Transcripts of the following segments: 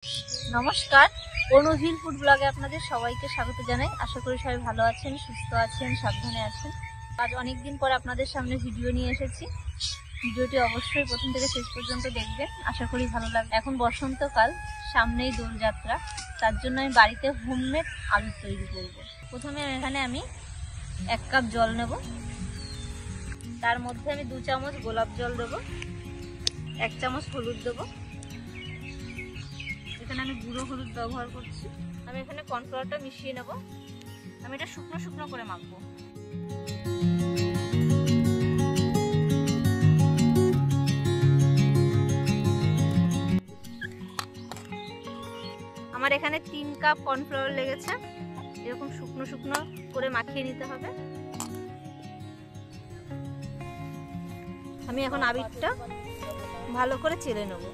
নমস্কার, অনুহিল ফুড ব্লগে আপনাদের সবাইকে স্বাগত জানাই। আশা করি সবাই ভালো আছেন, সুস্থ আছেন, সাবধানে আছেন। আজ অনেকদিন পর আপনাদের সামনে ভিডিও নিয়ে এসেছি। ভিডিওটি অবশ্যই প্রথম থেকে শেষ পর্যন্ত দেখবেন, আশা করি ভালো লাগবে। এখন বসন্তকাল, সামনেই দোলযাত্রা, তার জন্য আমি বাড়িতে হোমমেড আবির তৈরি করব। প্রথমে এখানে আমি 1 কাপ জল নেব, তার মধ্যে আমি 2 চামচ গোলাপ জল দেবো, 1 চামচ হলুদ দেবো। এখানে আমি গুঁড়ো হলুদ ব্যবহার করছি। আমি এখানে কর্নফ্লাওয়ারটা মিশিয়ে নেব। আমি এটা শুকনো শুকনো করে মাখবো। আমার এখানে 3 কাপ কর্নফ্লাওয়ার লেগেছে। এরকম শুকনো শুকনো করে মাখিয়ে নিতে হবে। আমি এখন আবিরটা ভালো করে চেলে নেব।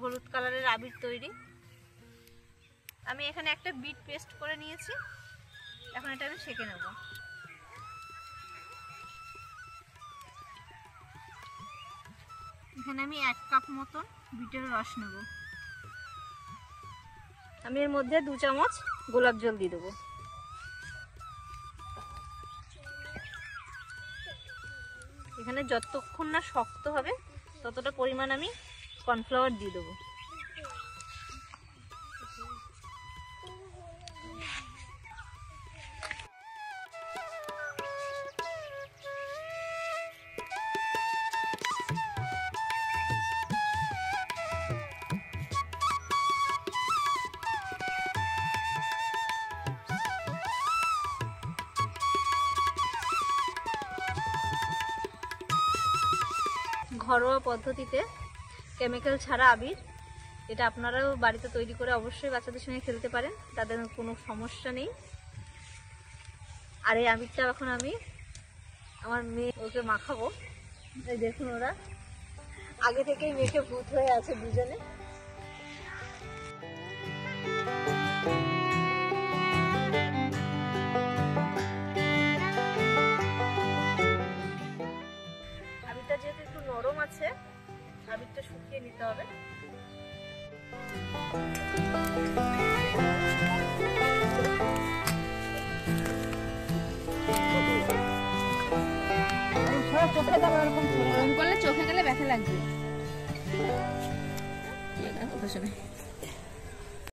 হলুদ কালারের আবির তৈরি। আমি এখানে একটা বিট পেস্ট করে নিয়েছি, এখন এটা আমি সেঁকে নেব। এখানে আমি 1 কাপ মতন বিটের রস নেব। আমি এর মধ্যে 2 চামচ গোলাপ জল দিয়ে দেবো। এখানে যতক্ষণ না শক্ত হবে ততটা পরিমাণ আমি কর্নফ্লাওয়ার দিয়ে দেবো। ঘরোয়া পদ্ধতিতে কেমিক্যাল ছাড়া আবির, এটা আপনারাও বাড়িতে তৈরি করে অবশ্যই বাচ্চাদের সঙ্গে খেলতে পারেন, তাদের কোনো সমস্যা নেই। আর এই আবিরটা এখন আমি আমার মেয়ে ওকে মাখাবো। এই দেখুন, ওরা আগে থেকেই মেখে ভূত হয়ে আছে দুজনে। আবিরটা যেহেতু একটু নরম আছে, আবিরটা শুকিয়ে নিতে হবে। চোখে গরম করলে চোখে গেলে ব্যথা লাগবে।